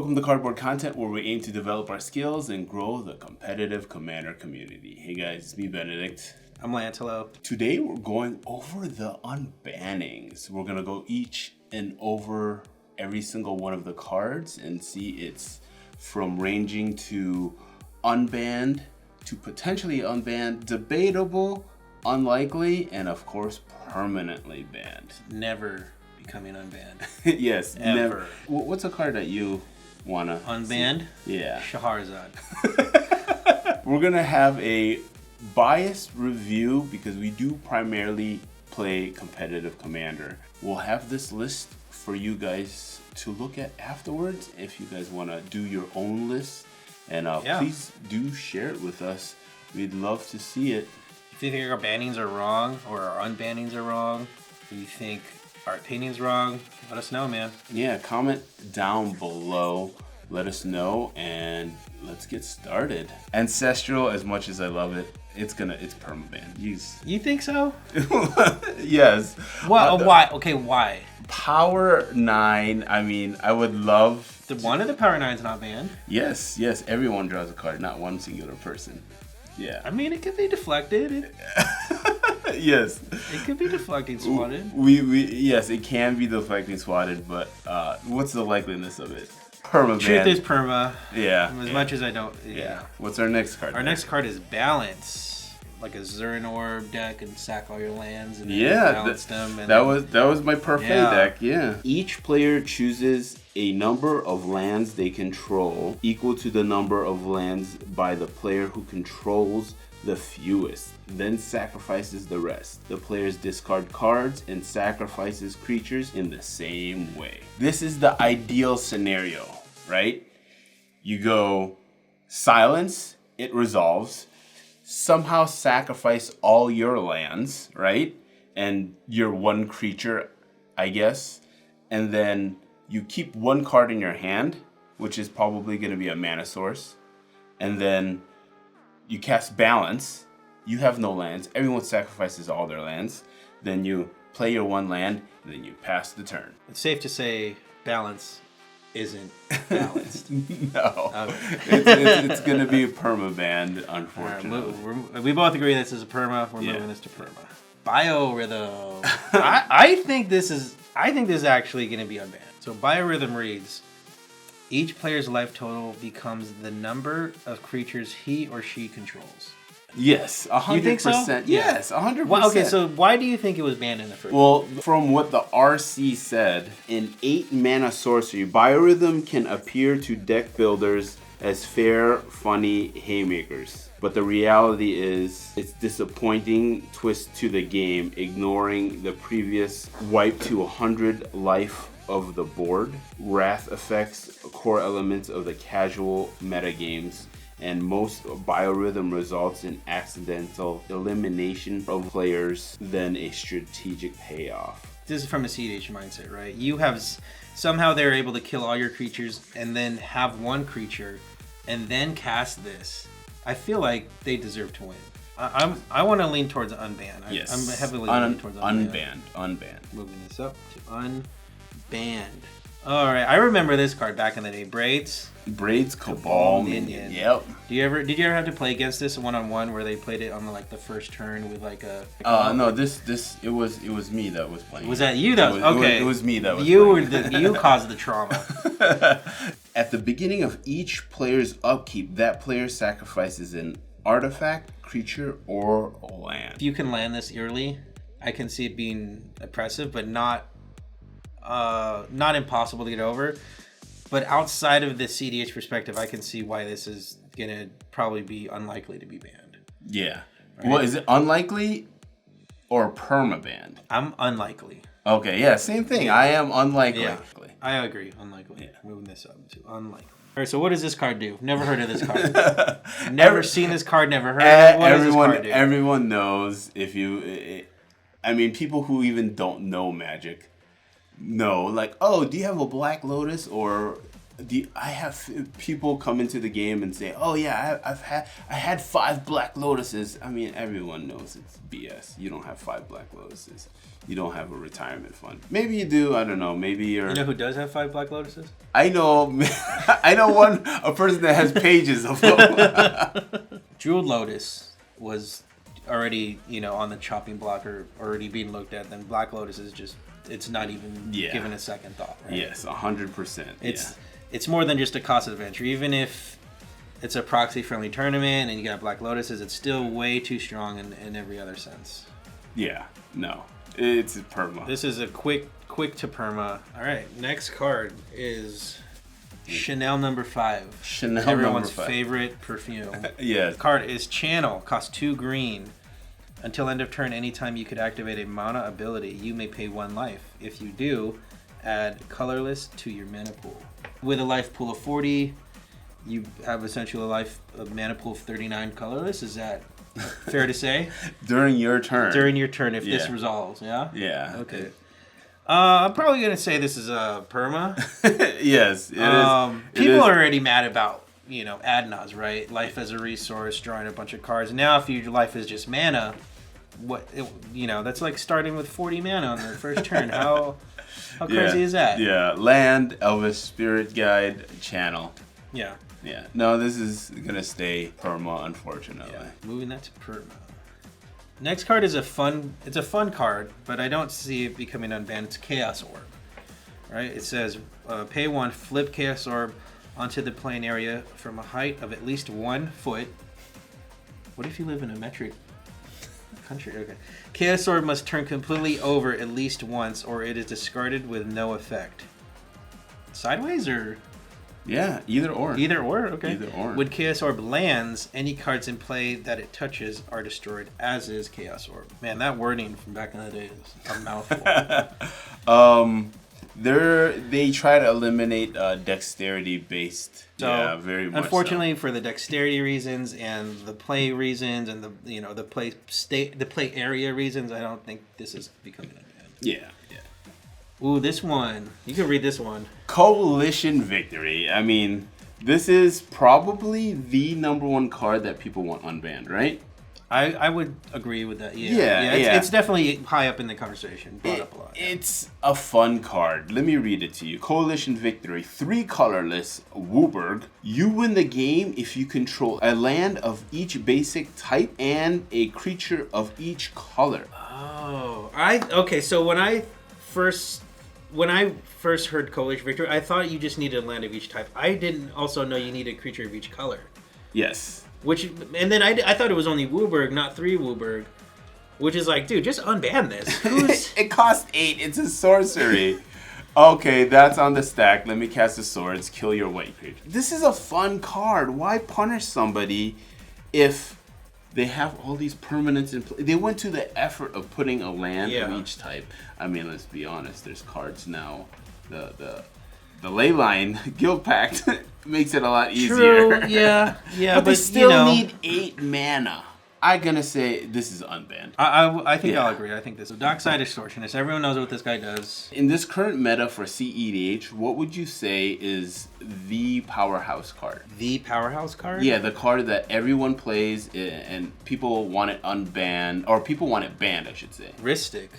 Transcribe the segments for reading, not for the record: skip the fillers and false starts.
Welcome to Cardboard Content, where we aim to develop our skills and grow the competitive Commander community. Hey guys, it's me, Benedict. I'm Lantelo. Today we're going over the unbannings. We're going to go each and over every single one of the cards and see it's from ranging to unbanned to potentially unbanned, debatable, unlikely, and of course permanently banned. Never becoming unbanned. Yes, Ever. never. What's a card that you wanna unbanned? see? Yeah. Shahrazad. We're gonna have a biased review because we do primarily play competitive Commander. We'll have this list for you guys to look at afterwards if you guys wanna do your own list. And please do share it with us. We'd love to see it. If you think our bannings are wrong or our unbannings are wrong, if you think our opinion's wrong, let us know, man. Yeah, comment down below. Let us know and let's get started. Ancestral, as much as I love it, it's permaban. You think so? Yes. Why? Okay, why? Power 9, I mean, I would love... One of the Power 9's not banned. Yes, everyone draws a card, not one singular person. Yeah. I mean, it could be deflected. Yes. It could be deflecting swatted. Yes, it can be deflecting swatted, but what's the likeliness of it? Perma. Truth is perma. Yeah. As much as I don't. Yeah. What's our next card? Our next card is Balance. Like a Zurin Orb deck and sack all your lands and balance them. And that was my parfait deck. Yeah. Each player chooses a number of lands they control equal to the number of lands by the player who controls the fewest, then sacrifices the rest. The players discard cards and sacrifices creatures in the same way. This is the ideal scenario, right? You go silence, it resolves. Somehow sacrifice all your lands, right? And your one creature, I guess. And then you keep one card in your hand, which is probably going to be a mana source. And then you cast Balance. You have no lands. Everyone sacrifices all their lands. Then you play your one land, and then you pass the turn. It's safe to say Balance isn't balanced. No. Okay. It's going to be a perma-banned, unfortunately. We both agree this is a perma. We're moving this to perma. Biorhythm. I think this is actually going to be unbanned. So Biorhythm reads, each player's life total becomes the number of creatures he or she controls. Yes, 100%. You think so? Yes, 100%. Well, okay, so why do you think it was banned in the first place? Well, from what the RC said, in 8 mana sorcery, Biorhythm can appear to deck builders as fair, funny haymakers. But the reality is, it's disappointing twist to the game, ignoring the previous wipe to 100 life of the board, wrath effects, core elements of the casual metagames, and most Biorhythm results in accidental elimination of players than a strategic payoff. This is from a CDH mindset, right? You have somehow they're able to kill all your creatures and then have one creature and then cast this. I feel like they deserve to win. I want to lean towards unbanned. Yes. I'm heavily leaning towards unbanned. Unbanned. Moving this up to unbanned. All right, I remember this card back in the day. Braids, Cabal, Minion. Yep. Did you ever have to play against this one-on-one where they played it on the first turn with like a? No, it was me that was playing. Was that you? Okay. It was me that was. You caused the trauma. At the beginning of each player's upkeep, that player sacrifices an artifact, creature, or land. If you can land this early, I can see it being oppressive, but not impossible to get over. But outside of the CDH perspective, I can see why this is gonna probably be unlikely to be banned. Yeah. Right? Well, is it unlikely or perma-banned? I'm unlikely. Okay, yeah, same thing. I am unlikely. Yeah, I agree. Unlikely. Yeah. Moving this up to unlikely. All right, so what does this card do? Never heard of this card. Never seen this card, never heard of it. What does this card do? Everyone knows if you... I mean, people who even don't know Magic know, like, oh, do you have a Black Lotus or I have people come into the game and say, "Oh yeah, I had 5 Black Lotuses." I mean, everyone knows it's BS. You don't have 5 Black Lotuses. You don't have a retirement fund. Maybe you do. I don't know. Maybe you're. You know who does have 5 Black Lotuses? I know. I know a person that has pages of them. Jeweled Lotus was already, on the chopping block or already being looked at. Then Black Lotus is just, it's not even given a second thought. Right? Yes, 100%. It's more than just a cost adventure. Even if it's a proxy-friendly tournament and you got Black Lotuses, it's still way too strong in every other sense. Yeah, no. It's perma. This is a quick to perma. All right, next card is Chanel number 5. Chanel Everyone's number 5. favorite perfume. Yes. Card is Channel, costs 2 green. Until end of turn, anytime you could activate a mana ability, you may pay 1 life. If you do, add Colorless to your mana pool. With a life pool of 40, you have essentially a mana pool of 39 Colorless. Is that fair to say? During your turn. During your turn, if this resolves, yeah? Yeah. Okay. I'm probably going to say this is a perma. Yes, it is. People are already mad about, Adnaz, right? Life as a resource, drawing a bunch of cards. Now, if your life is just mana, that's like starting with 40 mana on the first turn. How crazy is that? Yeah, land, Elvis Spirit Guide, Channel. Yeah. Yeah. No, this is going to stay perma, unfortunately. Yeah. Moving that to perma. Next card is a fun card, but I don't see it becoming unbanned. It's Chaos Orb. Right? It says, pay 1, flip Chaos Orb onto the playing area from a height of at least 1 foot. What if you live in a metric country? Okay. Chaos Orb must turn completely over at least once, or it is discarded with no effect. Sideways or? Yeah, either or. Either or, okay. Either or. When Chaos Orb lands, any cards in play that it touches are destroyed, as is Chaos Orb. Man, that wording from back in the day is a mouthful. They try to eliminate dexterity based. So, yeah, very much. Unfortunately, for the dexterity reasons and the play reasons and the play area reasons, I don't think this is becoming unbanned. Yeah. Ooh, this one. You can read this one. Coalition Victory. I mean, this is probably the number 1 card that people want unbanned, right? I would agree with that. Yeah. It's definitely high up in the conversation. Brought up a lot. It's a fun card. Let me read it to you. Coalition Victory. 3 colorless. Wooburg. You win the game if you control a land of each basic type and a creature of each color. Oh. Okay, so when I first heard Coalition Victory, I thought you just needed a land of each type. I didn't also know you needed a creature of each color. Yes. And then I thought it was only Wooburg, not 3 Wooburg. Which is like, dude, just unban this. It costs 8. It's a sorcery. Okay, that's on the stack. Let me cast the swords. Kill your white creature. This is a fun card. Why punish somebody if they have all these permanents in play? They went to the effort of putting a land of each type. I mean, let's be honest. There's cards now. The Leyline Guild Pact makes it a lot easier. True, yeah. But they still need 8 mana. I'm going to say this is unbanned. I think I'll agree. I think this is Dockside Extortionist. Everyone knows what this guy does. In this current meta for CEDH, what would you say is the powerhouse card? The powerhouse card? Yeah, the card that everyone plays and people want it unbanned, or people want it banned, I should say. Ristic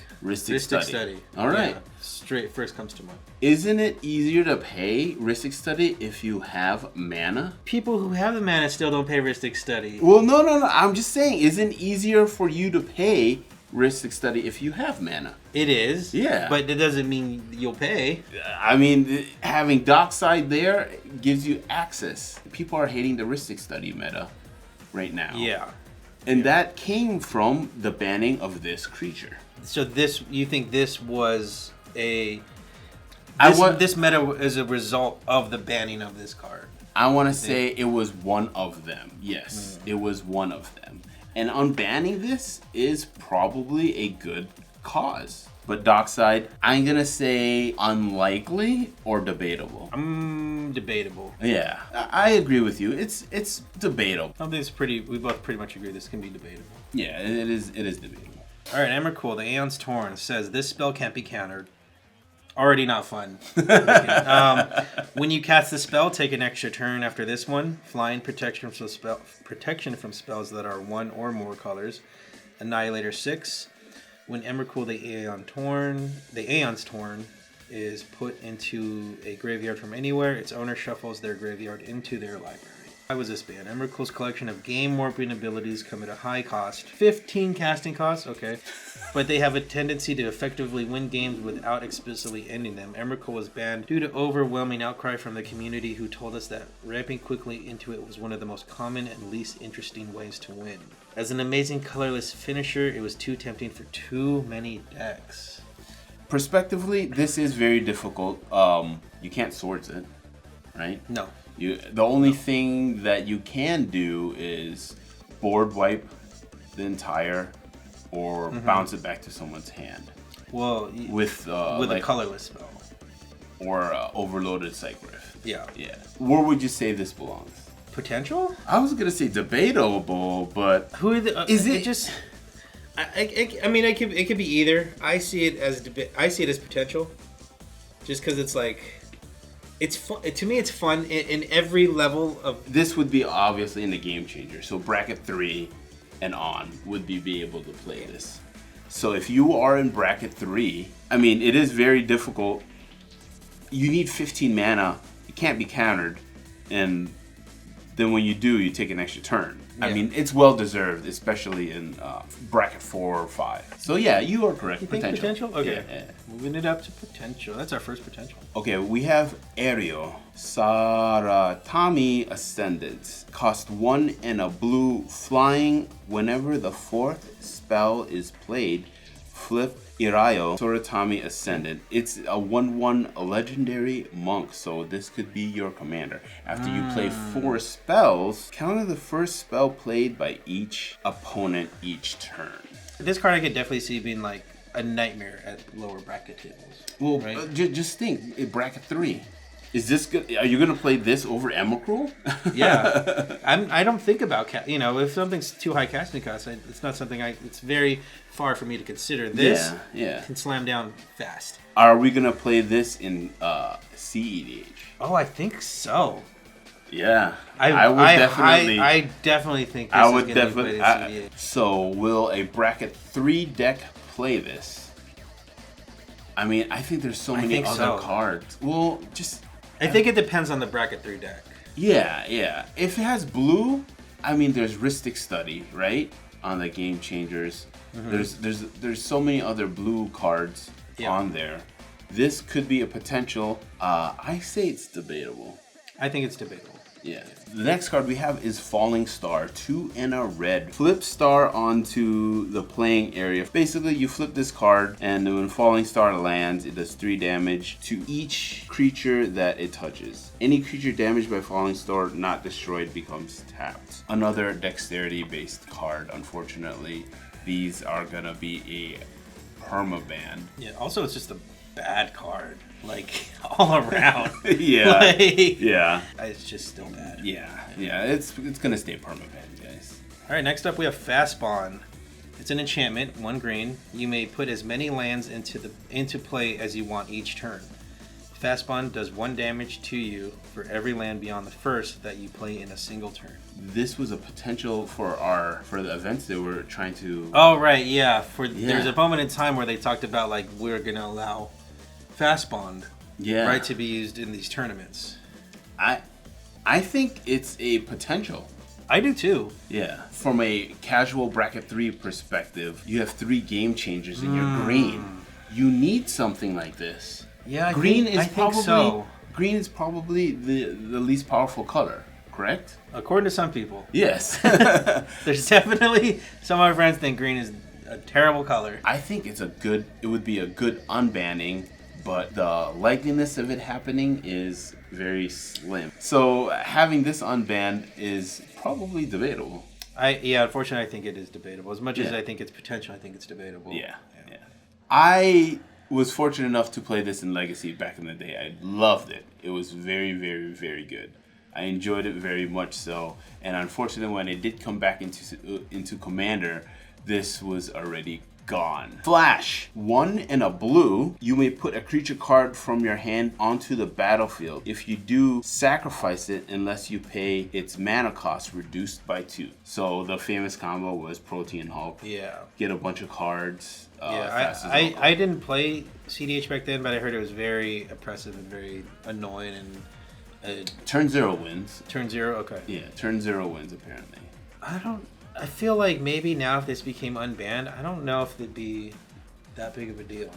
Study. All right. Yeah, straight first comes to mind. Isn't it easier to pay Ristic Study if you have mana? People who have the mana still don't pay Ristic Study. Well, no. I'm just saying, isn't it easier for you to pay Ristic Study if you have mana? It is. Yeah. But it doesn't mean you'll pay. I mean, having Dockside there gives you access. People are hating the Ristic Study meta right now. Yeah. And that came from the banning of this creature. So you think this was this meta is a result of the banning of this card? I want to say it was one of them. Yes, it was one of them. And unbanning this is probably a good cause. But Dockside, I'm going to say unlikely or debatable. Debatable. Yeah, I agree with you. It's debatable. I think we both pretty much agree this can be debatable. Yeah, it is debatable. Alright, Emrakul, the Aeon's Torn, says this spell can't be countered. Already not fun. When you cast the spell, take an extra turn after this one. Flying protection from spells that are 1 or more colors. Annihilator 6. When Emrakul, the Aeon's Torn, is put into a graveyard from anywhere, its owner shuffles their graveyard into their library. Why was this banned? Emrakul's collection of game warping abilities come at a high cost. 15 casting costs? Okay. But they have a tendency to effectively win games without explicitly ending them. Emrakul was banned due to overwhelming outcry from the community, who told us that ramping quickly into it was one of the most common and least interesting ways to win. As an amazing colorless finisher, it was too tempting for too many decks. Prospectively, this is very difficult. You can't swords it, right? No. The only thing that you can do is board wipe the entire, or bounce it back to someone's hand. Well, with a colorless spell, or overloaded Cycryph. Yeah. Where would you say this belongs? Potential? I was gonna say debatable, but who are the? Is it just? I mean, it could be either. I see it as potential, just because it's like. It's fun. To me, it's fun in every level of... This would be obviously in the game changer. So bracket 3 and on would be able to play this. So if you are in bracket 3, I mean, it is very difficult. You need 15 mana. It can't be countered. And then when you do, you take an extra turn. Yeah. I mean, it's well deserved, especially in bracket 4 or 5. So yeah, you are correct. You think potential? Okay. Yeah. Moving it up to potential. That's our first potential. Okay, we have Erayo, Soratami Ascendant. Cost 1 and a blue, flying. Whenever the 4th spell is played, flip Erayo, Soratami Ascendant. It's a 1/1 legendary monk, so this could be your commander. After you play 4 spells, counter the first spell played by each opponent each turn. This card I could definitely see being like a nightmare at lower bracket tables. Well, right? Just think, bracket 3. Is this good? Are you gonna play this over Emrakul? Yeah, I don't think about if something's too high casting cost, it's not something it's very far for me to consider. This can slam down fast. Are we gonna play this in CEDH? Oh, I think so. Yeah, I definitely think this is gonna be played in CEDH. So will a bracket 3 deck play this? I mean, I think there's so many other cards. Well, I think it depends on the bracket 3 deck. Yeah. If it has blue, I mean, there's Rhystic Study, right? On the game changers. Mm-hmm. There's so many other blue cards on there. This could be a potential. I say it's debatable. I think it's debatable. Yeah. The next card we have is Falling Star, 2 and a red. Flip Star onto the playing area. Basically, you flip this card, and when Falling Star lands, it does 3 damage to each creature that it touches. Any creature damaged by Falling Star not destroyed becomes tapped. Another Dexterity-based card, unfortunately. These are gonna be a permaban. Yeah, also it's just a bad card. Like, all around. Yeah. It's just still bad. Yeah. It's gonna stay permaban, guys. Alright, next up we have Fastbond. It's an enchantment, 1 green. You may put as many lands into play as you want each turn. Fastbond does 1 damage to you for every land beyond the first that you play in a single turn. This was a potential for the events they were trying to... Oh, right, yeah. There's a moment in time where they talked about, like, we're going to allow Fastbond right, to be used in these tournaments. I think it's a potential. I do too. Yeah. From a casual bracket 3 perspective, you have 3 game changers in your green. You need something like this. Yeah, Green I think so. Green is probably the least powerful color, correct? According to some people. Yes. There's definitely some of my friends think green is a terrible color. I think it would be a good unbanning, but the likeliness of it happening is very slim. So having this unbanned is probably debatable. Unfortunately, I think it is debatable. As much as I think it's potential, I think it's debatable. Yeah. I was fortunate enough to play this in Legacy back in the day. I loved it. It was very, very, very good. I enjoyed it very much so. And unfortunately, when it did come back into Commander, this was already gone. Flash. 1 and a blue. You may put a creature card from your hand onto the battlefield. If you do, sacrifice it unless you pay its mana cost reduced by 2. So the famous combo was Protean Hulk. Yeah. Get a bunch of cards. I didn't play CDH back then, but I heard it was very oppressive and very annoying and turn 0 wins. Turn 0, okay. Yeah, turn 0 wins apparently. I feel like maybe now if this became unbanned, I don't know if it'd be that big of a deal.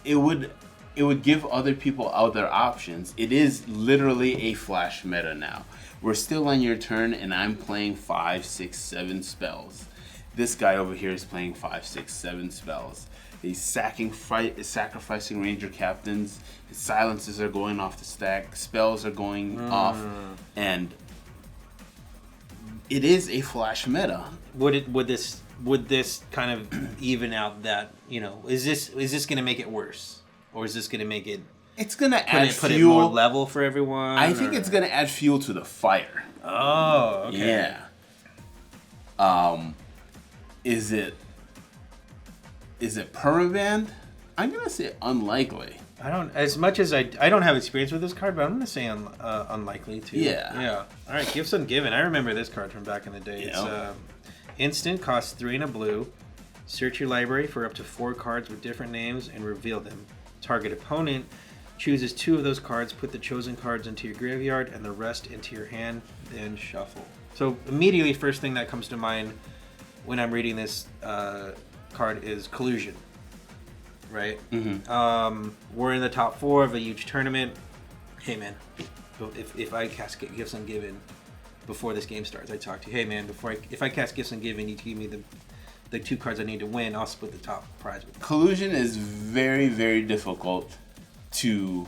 It would give other out other options. It is literally a flash meta now. We're still on your turn and I'm playing 5, 6, 7 spells. This guy over here is playing 5, 6, 7 spells. He's sacrificing ranger captains. His silences are going off the stack. Spells are going off, and it is a flash meta. Would this kind of even out that, you know, is this going to make it worse, or is this going to make it? It's going to add put it more level for everyone. I think it's going to add fuel to the fire. Oh, okay. Yeah. Is it permabanned? I'm gonna say unlikely. I don't have experience with this card, but I'm gonna say unlikely too. Yeah. All right, Gifts Ungiven. I remember this card from back in the day. It's instant, costs 3 and a blue. Search your library for up to 4 cards with different names and reveal them. Target opponent chooses 2 of those cards. Put the chosen cards into your graveyard and the rest into your hand. Then shuffle. So immediately, first thing that comes to mind when I'm reading this card is collusion, right? Mm-hmm. We're in the top 4 of a huge tournament. Hey man, if I cast Gifts Ungiven before this game starts, I talk to you. Hey man, if I cast Gifts Ungiven, you give me the 2 cards I need to win. I'll split the top prize with you. Collusion is very, very difficult to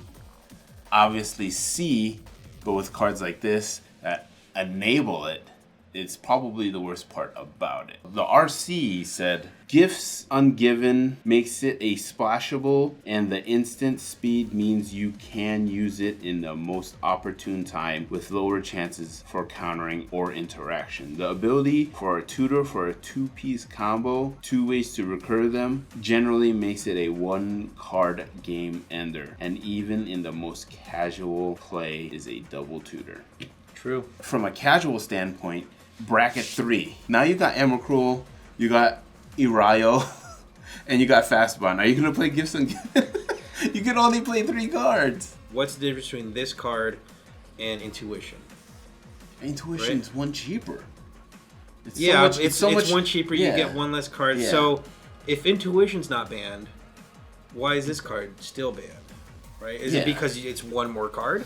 obviously see, but with cards like this that enable it, it's probably the worst part about it. The RC said, Gifts Ungiven makes it a splashable, and the instant speed means you can use it in the most opportune time with lower chances for countering or interaction. The ability for a tutor for a 2-piece combo, 2 ways to recur them, generally makes it a 1-card game ender, and even in the most casual play is a double tutor. True. From a casual standpoint, bracket 3. Now you got Emrakul, you got Erayo, and you got Fastbond. Are you going to play Gifts Ungiven? You can only play 3 cards. What's the difference between this card and Intuition? Intuition's right? 1 cheaper. It's 1 cheaper. Yeah. You get 1 less card. Yeah. So if Intuition's not banned, why is this card still banned? Right? Is it because it's 1 more card?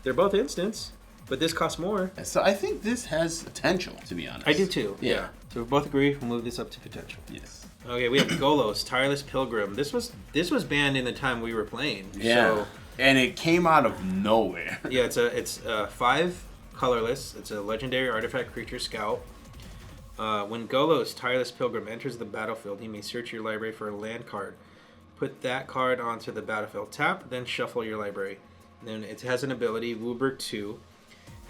They're both instants. But this costs more. So I think this has potential, to be honest. I do too. Yeah. So we both agree we'll move this up to potential. Yes. Okay, we have Golos, Tireless Pilgrim. This was banned in the time we were playing. Yeah. So, and it came out of nowhere. Yeah, it's 5 colorless. It's a legendary artifact creature scout. When Golos, Tireless Pilgrim, enters the battlefield, he may search your library for a land card. Put that card onto the battlefield. Tap, then shuffle your library. Then it has an ability, Wooburg 2.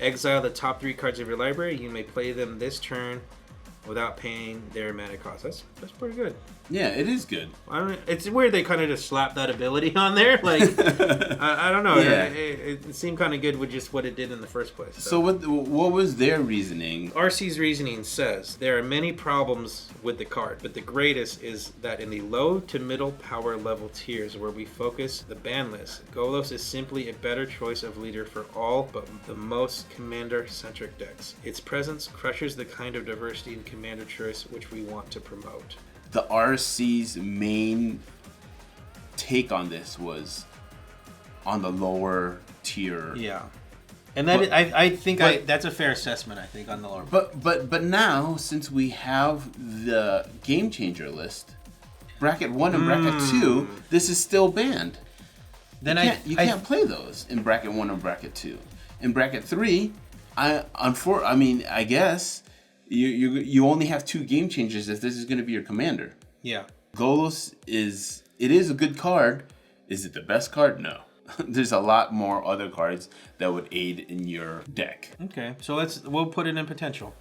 Exile the top 3 cards of your library. You may play them this turn without paying their mana cost. That's pretty good. Yeah, it is good. It's weird they kind of just slapped that ability on there. Like, I don't know. Yeah. It seemed kind of good with just what it did in the first place. So what was their reasoning? RC's reasoning says, there are many problems with the card, but the greatest is that in the low to middle power level tiers where we focus the ban list, Golos is simply a better choice of leader for all but the most commander-centric decks. Its presence crushes the kind of diversity in commander choice which we want to promote. The RC's main take on this was on the lower tier. Yeah, and that I think that's a fair assessment. I think on the lower. But now since we have the game changer list, bracket 1 and bracket 2, this is still banned. Then you can't play those in bracket 1 and bracket 2. In bracket 3, I guess. You only have 2 game changers if this is going to be your commander. Yeah. Golos is a good card. Is it the best card? No. There's a lot more other cards that would aid in your deck. Okay, so we'll put it in potential.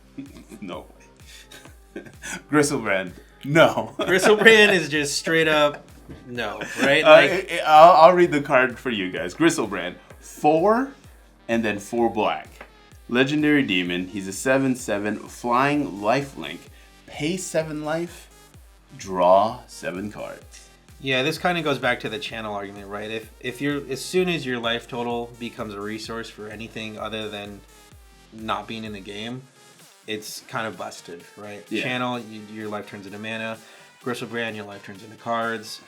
No. Griselbrand. No. Griselbrand is just straight up no, right? I'll read the card for you guys. Griselbrand. 4 and then 4 black. Legendary Demon. He's a 7/7 flying lifelink. Pay 7 life. Draw 7 cards. Yeah, this kind of goes back to the channel argument, right? If you're as soon as your life total becomes a resource for anything other than not being in the game, it's kind of busted, right? Yeah. Channel, your life turns into mana. Griselbrand, your life turns into cards.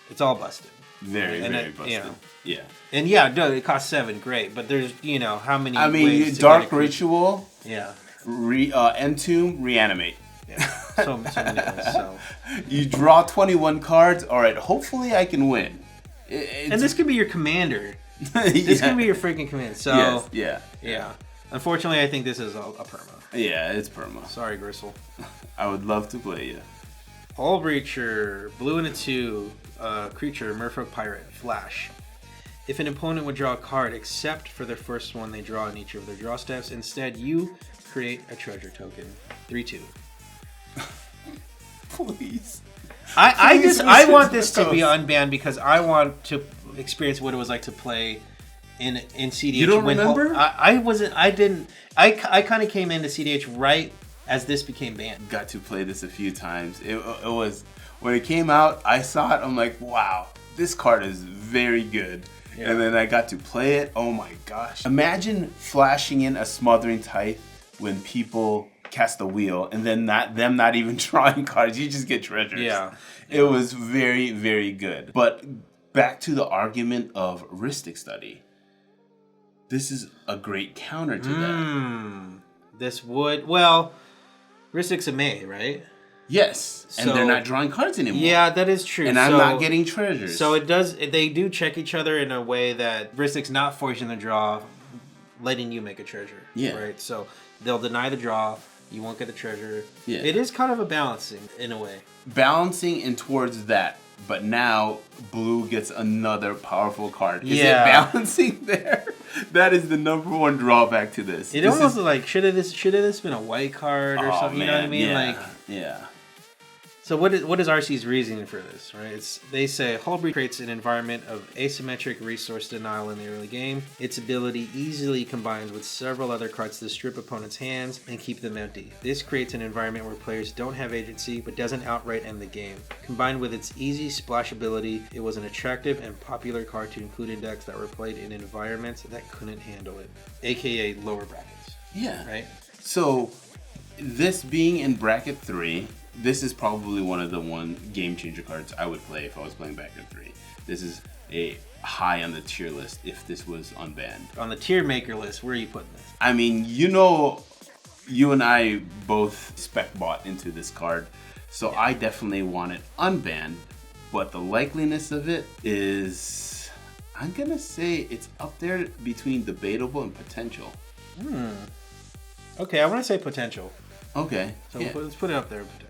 It's all busted. Very busted. You know, yeah. And yeah, no, it costs 7, great. But there's, how many ways Dark Ritual. Yeah. Entomb, Reanimate. Yeah. So many ways, so. You draw 21 cards. All right, hopefully I can win. And this could be your commander. This could be your freaking commander. So yes, yeah. Unfortunately, I think this is a perma. Yeah, it's perma. Sorry, Grisel. I would love to play you. Hullbreacher, blue and a 2, creature, Merfolk Pirate, Flash. If an opponent would draw a card except for the first one they draw in each of their draw steps, instead you create a treasure token. 3/2. Please. I want this to be unbanned because I want to experience what it was like to play in CDH. You don't remember? I kind of came into CDH right as this became banned. Got to play this a few times. It was when it came out, I saw it, I'm like, wow, this card is very good. Yeah. And then I got to play it. Oh my gosh. Imagine flashing in a Smothering Titan when people cast a wheel and then them not even drawing cards. You just get treasures. Yeah. It was very, very good. But back to the argument of Rhystic Study. This is a great counter to that. This would, well, Rhystic's a May, right? Yes, and they're not drawing cards anymore. Yeah, that is true. And I'm not getting treasures. So they do check each other in a way that Rhystic's not forcing the draw, letting you make a treasure. Yeah. Right? So they'll deny the draw, you won't get the treasure. Yeah. It is kind of a balancing in a way. Balancing in towards that, but now blue gets another powerful card. Is it balancing there? That is the #1 drawback to this. It almost like should have this been a white card or something? Man, you know what I mean? Yeah. So what is RC's reasoning for this, right? They say Hullbreacher creates an environment of asymmetric resource denial in the early game. Its ability easily combines with several other cards to strip opponents' hands and keep them empty. This creates an environment where players don't have agency but doesn't outright end the game. Combined with its easy splash ability, it was an attractive and popular card to include in decks that were played in environments that couldn't handle it, aka lower brackets. Yeah. Right? So this being in bracket 3, this is probably one of the game changer cards I would play if I was playing bracket 3. This is a high on the tier list if this was unbanned. On the tier maker list, where are you putting this? I mean, you and I both spec bought into this card, so yeah. I definitely want it unbanned, but the likeliness of it is, I'm gonna say it's up there between debatable and potential. Okay, I want to say potential. Okay. So let's put it up there, potential.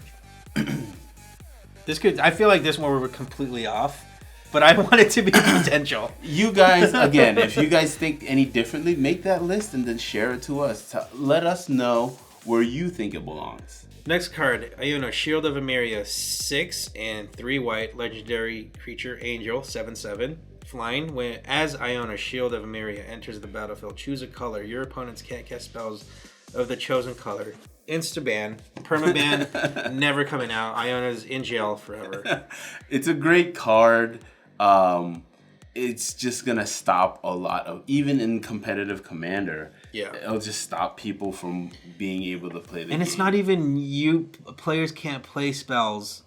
I feel like this one we're completely off, but I want it to be potential. You guys, again, if you guys think any differently, make that list and then share it to us. Let us know where you think it belongs. Next card, Iona, Shield of Emeria, 6 and 3 white, legendary creature, angel, 7/7. Flying, when as Iona, Shield of Emeria enters the battlefield, choose a color. Your opponents can't cast spells of the chosen color. Insta-ban, perma-ban, never coming out. Iona's in jail forever. It's a great card. It's just gonna stop a lot of, even in competitive Commander. Yeah, it'll just stop people from being able to play the game. And it's not even you. Players can't play spells,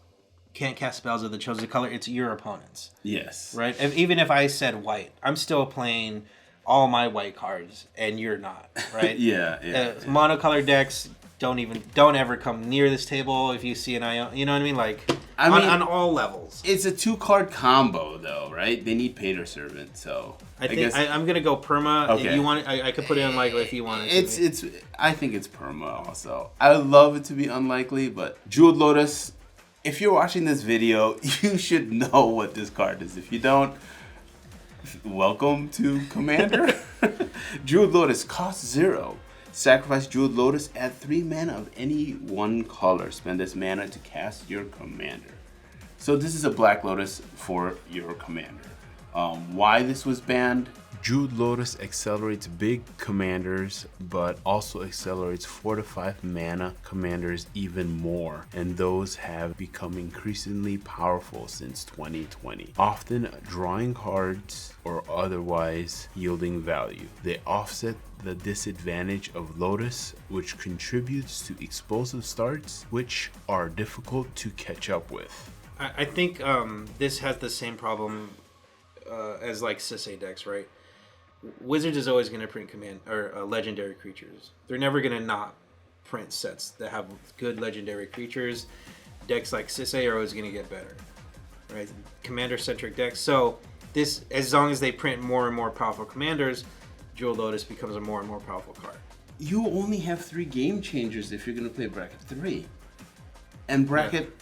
can't cast spells of the chosen color. It's your opponents. Yes. Right. Even if I said white, I'm still playing all my white cards, and you're not. Right. Yeah. Monocolored decks. Don't ever come near this table if you see an Iona. You know what I mean? Like, on all levels. It's a 2-card combo, though, right? They need Pater Servant, so I think I'm gonna go perma. Okay. If you want, I could put it unlikely if you want it. I think it's perma also. I would love it to be unlikely, but Jeweled Lotus. If you're watching this video, you should know what this card is. If you don't, welcome to Commander. Jeweled Lotus costs 0. Sacrifice Jeweled Lotus, add 3 mana of any one color. Spend this mana to cast your commander. So this is a Black Lotus for your commander. Why this was banned? Jeweled Lotus accelerates big commanders, but also accelerates 4 to 5 mana commanders even more, and those have become increasingly powerful since 2020, often drawing cards or otherwise yielding value. They offset the disadvantage of Lotus, which contributes to explosive starts, which are difficult to catch up with. I think this has the same problem as like Sisay decks, right? Wizards is always going to print legendary creatures. They're never going to not print sets that have good legendary creatures. Decks like Sisay are always going to get better, right? Commander-centric decks. So this, as long as they print more and more powerful commanders, Jeweled Lotus becomes a more and more powerful card. You only have 3 game changers if you're going to play bracket 3, and bracket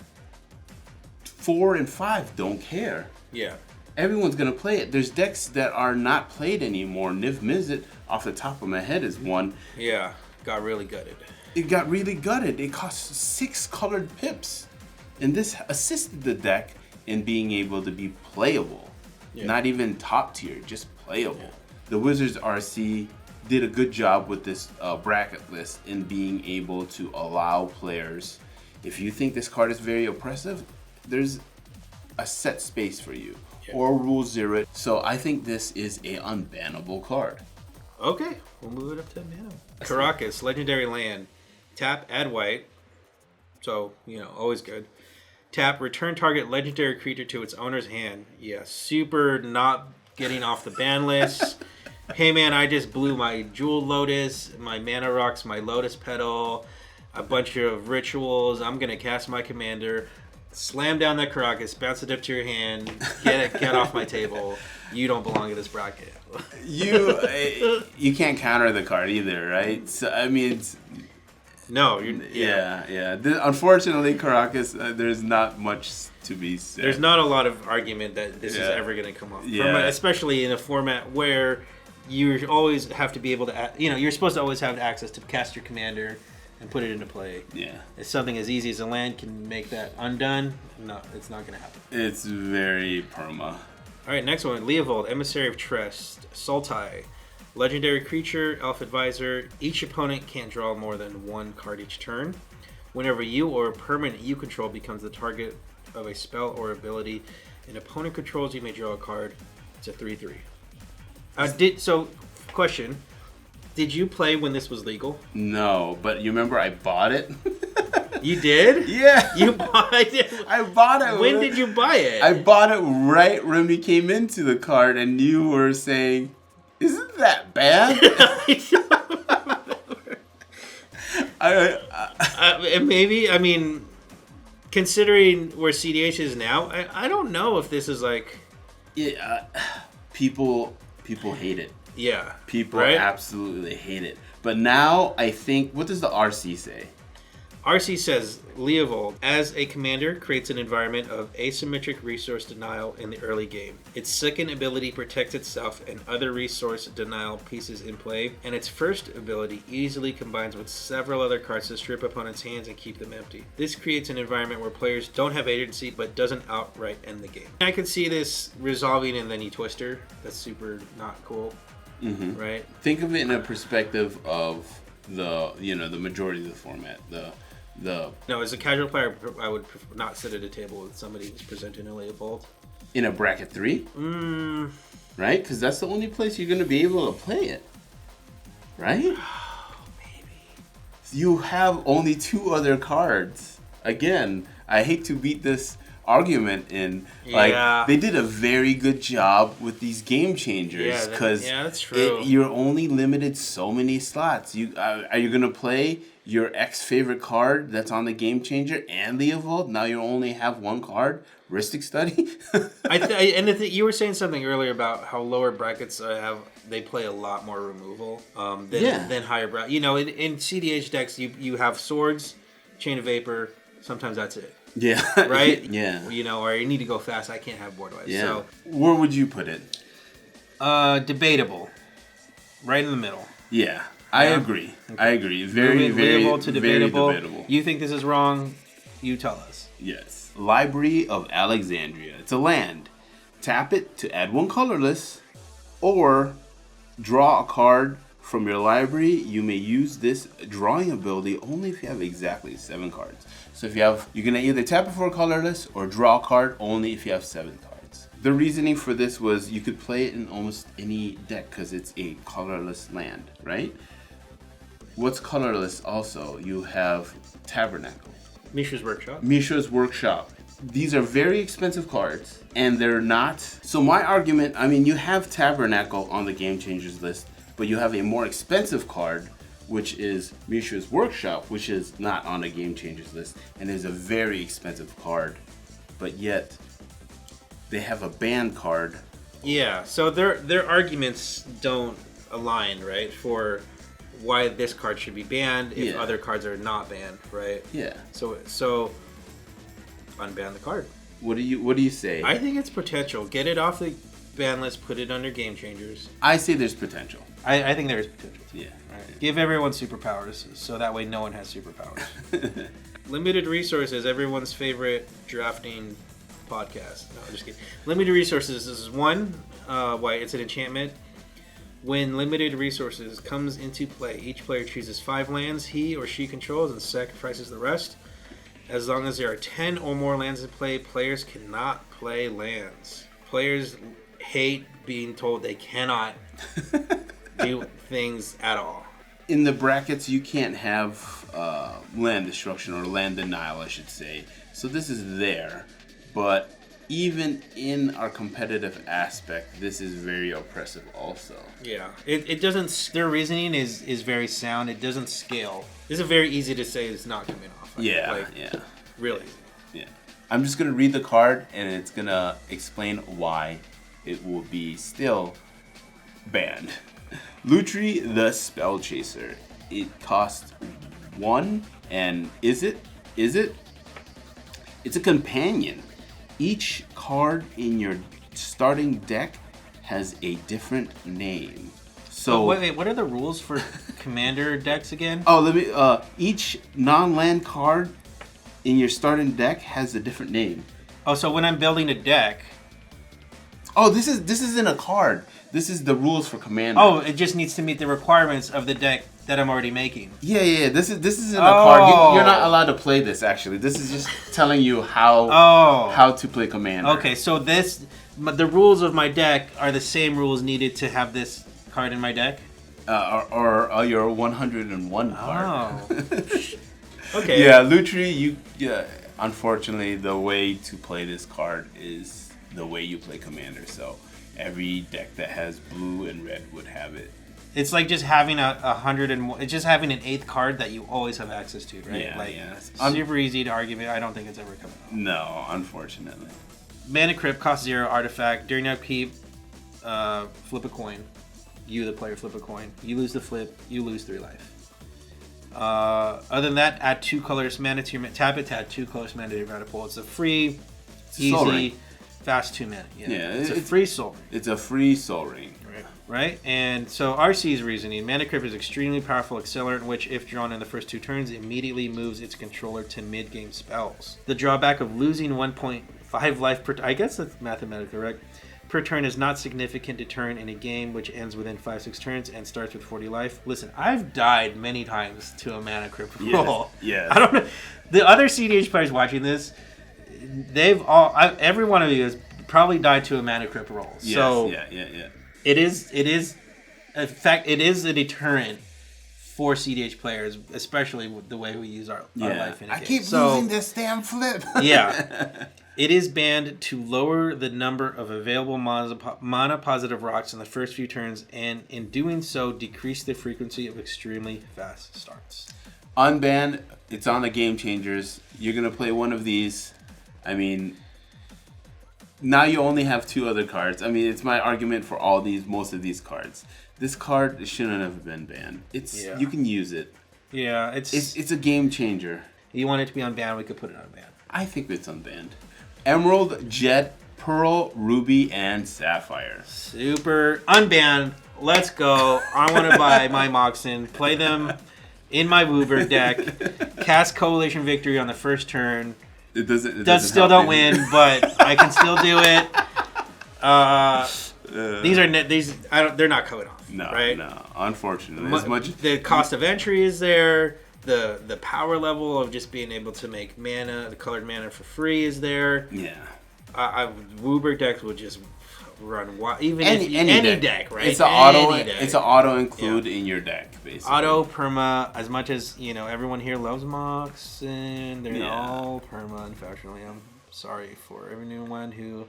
4 and 5 don't care. Yeah. Everyone's going to play it. There's decks that are not played anymore. Niv Mizzet, off the top of my head, is one. Yeah, got really gutted. It got really gutted. It cost 6 colored pips. And this assisted the deck in being able to be playable. Yeah. Not even top tier, just playable. Yeah. The Wizards RC did a good job with this bracket list in being able to allow players, if you think this card is very oppressive, there's a set space for you. Yeah. Or rule 0 it. So I think this is a unbannable card. Okay, we'll move it up to unbannable. Karakas, legendary land. Tap, add white. So, always good. Tap, return target legendary creature to its owner's hand. Yeah, super not getting off the ban list. Hey man, I just blew my Jeweled Lotus, my Mana Rocks, my Lotus Petal, a bunch of rituals. I'm going to cast my commander. Slam down that Karakas, bounce it up to your hand, get off my table. You don't belong in this bracket. You can't counter the card either, right? So I mean, unfortunately, Karakas, there's not much to be said. There's not a lot of argument that this is ever going to come up, especially in a format where you always have to be able to, you're supposed to always have access to cast your commander and put it into play. Yeah. If something as easy as a land can make that undone, no, it's not going to happen. It's very perma. All right, next one. Leovold, Emissary of Trust, Sultai. Legendary creature, Elf Advisor. Each opponent can't draw more than 1 card each turn. Whenever you or a permanent you control becomes the target of a spell or ability an opponent controls, you may draw a card. It's a 3/3. Question. Did you play when this was legal? No, but you remember I bought it? You did? Yeah. You bought it? I bought it. When did you buy it? I bought it right when we came into the card and you were saying, isn't that bad? Maybe, considering where CDH is now, I don't know if this is like... Yeah, people hate it. Yeah. People absolutely hate it. But now I think, what does the RC say? RC says, Leovold, as a commander, creates an environment of asymmetric resource denial in the early game. Its second ability protects itself and other resource denial pieces in play, and its first ability easily combines with several other cards to strip opponents' hands and keep them empty. This creates an environment where players don't have agency but doesn't outright end the game. I could see this resolving in the knee twister. That's super not cool. Mm-hmm. Right? Think of it in a perspective of the majority of the format. No, as a casual player, I would not sit at a table with somebody who's presenting a Leovold. In a bracket 3? Right? Because that's the only place you're going to be able to play it. Right? Maybe. You have only 2 other cards. Again, I hate to beat this argument in. They did a very good job with these game changers. That's true. You're only limited so many slots. Are you going to play your favorite card that's on the game changer and Leovold? Now you only have 1 card? Rhystic Study? You were saying something earlier about how lower brackets they play a lot more removal than higher brackets. In CDH decks, you have swords, Chain of Vapor, sometimes that's it. Yeah. Right? Yeah. Or you need to go fast, I can't have board wise. Yeah. So, where would you put it? Debatable. Right in the middle. Yeah. I agree. Okay. I agree. Very debatable. You think this is wrong? You tell us. Yes. Library of Alexandria. It's a land. Tap it to add 1 colorless, or draw a card from your library. You may use this drawing ability only if you have exactly 7 cards. So if you're gonna either tap it for a colorless or draw a card only if you have 7 cards. The reasoning for this was you could play it in almost any deck because it's a colorless land, right? What's colorless also? You have Tabernacle. Mishra's Workshop. These are very expensive cards, and they're not... So my argument, I mean, you have Tabernacle on the Game Changers list, but you have a more expensive card, which is Mishra's Workshop, which is not on a Game Changers list, and is a very expensive card, but yet they have a banned card. Yeah, so their arguments don't align, right? For why this card should be banned if other cards are not banned, right? Yeah. So unban the card. What do you say? I think it's potential. Get it off the ban list, put it under Game Changers. I say there's potential. I think there's potential. Yeah. Right. Give everyone superpowers, so that way no one has superpowers. Limited resources, everyone's favorite drafting podcast. No, I'm just kidding. Limited resources. This is one. Why it's an enchantment. When limited resources comes into play, each player chooses 5 lands he or she controls and sacrifices the rest. As long as there are 10 or more lands in play, players cannot play lands. Players hate being told they cannot do things at all. In the brackets, you can't have land destruction or land denial, I should say. So this is there, but even in our competitive aspect, this is very oppressive also. Yeah. It doesn't... Their reasoning is very sound. It doesn't scale. This is very easy to say it's not coming off. Yeah. Really. Yeah. I'm just going to read the card, and it's going to explain why it will be still banned. Lutri the Spell Chaser. It costs 1, and is it? It's a companion. Each card in your starting deck has a different name. So wait, what are the rules for commander decks again? Oh, let me. Each non-land card in your starting deck has a different name. Oh, so when I'm building a deck. Oh, this isn't a card. This is the rules for commander. Oh, it just needs to meet the requirements of the deck that I'm already making. Yeah. This isn't a card. You're not allowed to play this. Actually, this is just telling you how to play commander. Okay, so the rules of my deck are the same rules needed to have this card in my deck. Or your 101 card. Oh. Okay. Yeah, Lutri. Unfortunately, the way to play this card is the way you play commander. So every deck that has blue and red would have it. It's like just having it's just having an 8th card that you always have access to, right? Yeah. Super easy to argue. I don't think it's ever coming up. No, unfortunately. Mana Crypt costs 0 artifact. During upkeep, flip a coin. You, the player, flip a coin. You lose the flip. You lose 3 life. Other than that, add 2 colorless mana to your tap it to add 2 colorless mana to your mana pool. It's a free, easy, fast 2 mana. Yeah, it's a free Soul Ring. It's a free Soul Ring. Right? And so RC's reasoning, Mana Crypt is extremely powerful accelerant, which, if drawn in the first 2 turns, immediately moves its controller to mid-game spells. The drawback of losing 1.5 life per... I guess that's mathematically correct. Per turn is not significant deterrent in a game which ends within 5-6 turns and starts with 40 life. Listen, I've died many times to a Mana Crypt roll. Yes. I don't know. The other CDH players watching this, every one of you has probably died to a Mana Crypt roll. Yes, so yeah. It is. In fact, it is a deterrent for CDH players, especially with the way we use our life in a game. I keep losing this damn flip. Yeah. It is banned to lower the number of available mana-positive rocks in the first few turns, and in doing so, decrease the frequency of extremely fast starts. Unbanned, it's on the Game Changers. You're going to play one of these. I mean... Now you only have 2 other cards. I mean, it's my argument for most of these cards. This card shouldn't have been banned. You can use it. Yeah, it's a game changer. You want it to be unbanned, we could put it unbanned. I think it's unbanned. Emerald, Jet, Pearl, Ruby, and Sapphire. Super unbanned Let's go. I want to buy my Moxen, play them in my Wooburg deck, cast Coalition Victory on the first turn. It doesn't still don't win, but I can still do it. They're not coming off. No, right? No. Unfortunately, the cost of entry is there. The power level of just being able to make mana, the colored mana for free is there. Yeah. Wooburg decks would just run wild. Even any deck, right? It's an auto include in your deck, basically. Auto perma. As much as everyone here loves Mox, and they're all perma. Unfortunately, I'm sorry for everyone who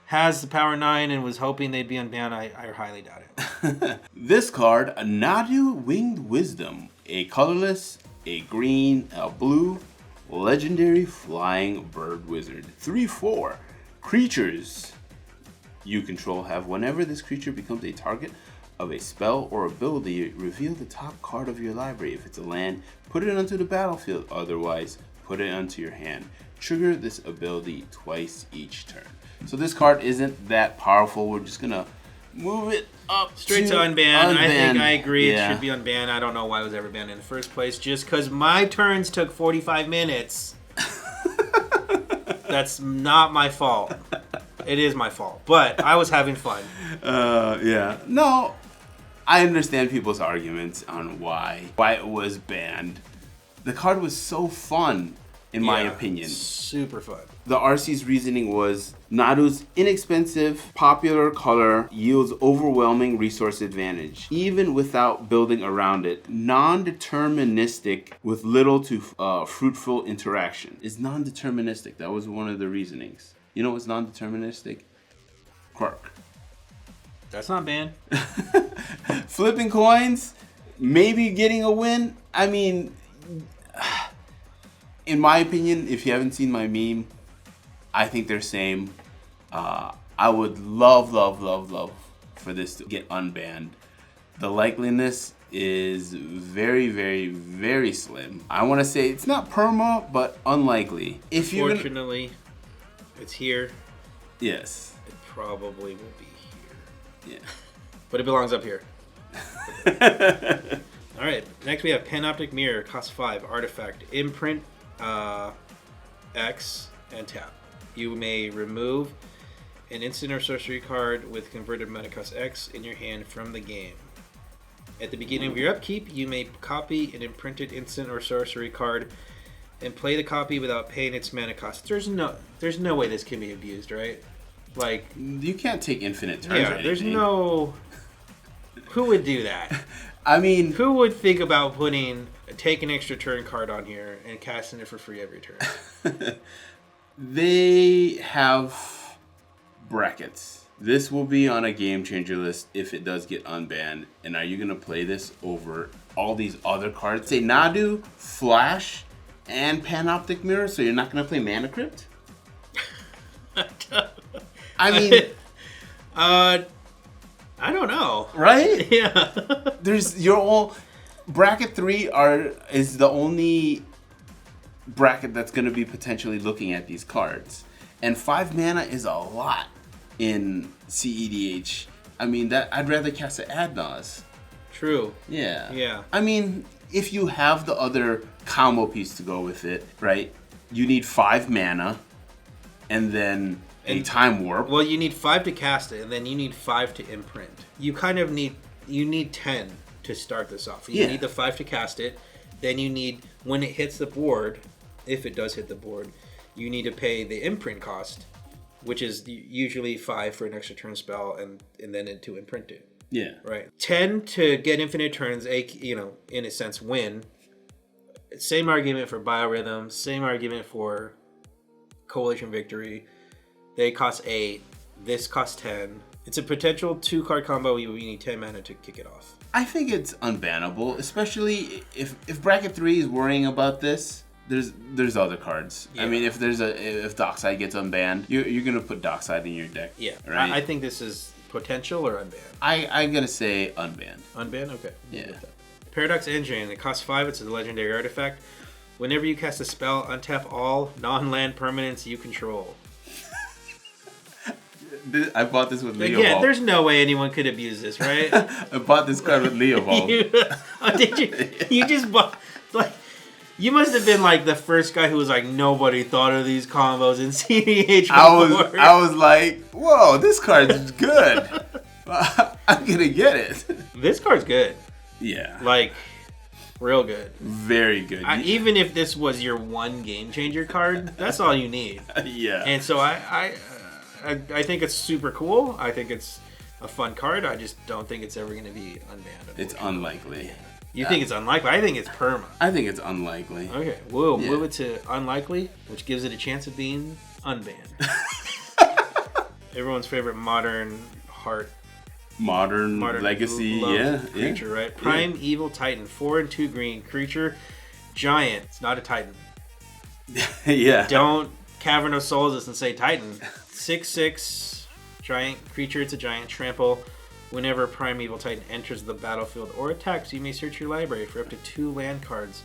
has the power 9 and was hoping they'd be unbanned. I highly doubt it. This card, Nadu Winged Wisdom, a colorless, a green, a blue, legendary flying bird wizard. 3/4 creatures you control have, whenever this creature becomes a target of a spell or ability, reveal the top card of your library. If it's a land, put it onto the battlefield. Otherwise, put it onto your hand. Trigger this ability twice each turn. So this card isn't that powerful. We're just gonna move it up straight to unbanned. I think I agree. It should be unbanned. I don't know why it was ever banned in the first place. Just because my turns took 45 minutes. That's not my fault. It is my fault, but I was having fun. No, I understand people's arguments on why it was banned. The card was so fun, in my opinion. Super fun. The RC's reasoning was Nadu's inexpensive, popular color yields overwhelming resource advantage, even without building around it. Non-deterministic with little to fruitful interaction. It's non-deterministic. That was one of the reasonings. You know what's non-deterministic? Quirk. That's not banned. Flipping coins, maybe getting a win. I mean, in my opinion, if you haven't seen my meme, I think they're same. I would love for this to get unbanned. The likeliness is very, very, very slim. I want to say it's not perma, but unlikely. Unfortunately, it's here. Yes. It probably will be here. Yeah. But it belongs up here. All right. Next we have Panoptic Mirror, cost 5, artifact, imprint X, and tap. You may remove an instant or sorcery card with converted mana cost X in your hand from the game. At the beginning of your upkeep, you may copy an imprinted instant or sorcery card and play the copy without paying its mana cost. There's no way this can be abused, right? Like, you can't take infinite turns. Yeah, there's no. Who would do that? I mean, who would think about take an extra turn card on here and casting it for free every turn? They have brackets. This will be on a game changer list if it does get unbanned. And are you going to play this over all these other cards? Say Nadu, Flash, and Panoptic Mirror, so you're not going to play Mana Crypt? I mean... I don't know. Right? Yeah. There's your all... Bracket 3 is the only bracket that's going to be potentially looking at these cards. And 5 mana is a lot in CEDH. I mean, I'd rather cast an Adnaz. True. Yeah. Yeah. I mean, if you have the other combo piece to go with it, right? You need 5 mana and then a time warp. Well, you need 5 to cast it, and then you need 5 to imprint. You kind of need 10 to start this off. You need the 5 to cast it. Then you need, when it hits the board, if it does hit the board, you need to pay the imprint cost, which is usually 5 for an extra turn spell, and then to imprint it. Yeah. Right. 10 to get infinite turns, in a sense, win. Same argument for Biorhythm. Same argument for Coalition Victory. They cost 8. This costs 10. It's a potential 2-card combo. You need 10 mana to kick it off. I think it's unbannable, especially if Bracket 3 is worrying about this. There's other cards. Yeah. I mean, if Dockside gets unbanned, you're gonna put Dockside in your deck. Yeah, right. I think this is potential or unbanned. I'm gonna say unbanned. Unbanned, okay. Yeah. Paradox Engine. It costs 5. It's a legendary artifact. Whenever you cast a spell, untap all non-land permanents you control. I bought this with Leo. Again, there's no way anyone could abuse this, right? I bought this card with Leo. Did you? You just bought like. You must have been like the first guy who was like, nobody thought of these combos in CDH before. I was like, whoa, this card's good. I'm gonna get it. This card's good. Yeah. Like, real good. Very good. Even if this was your one game changer card, that's all you need. Yeah. And so I think it's super cool. I think it's a fun card. I just don't think it's ever going to be unbanned. It's unlikely. You think it's unlikely? I think it's perma. I think it's unlikely. Okay, we'll move it to unlikely, which gives it a chance of being unbanned. Everyone's favorite modern legacy, creature, right? Primeval Titan, 4 and 2 green creature, giant. It's not a Titan. Yeah. Don't Cavern of Souls us and say Titan. 6/6 giant creature. It's a giant trample. Whenever Primeval Titan enters the battlefield or attacks, you may search your library for up to 2 land cards.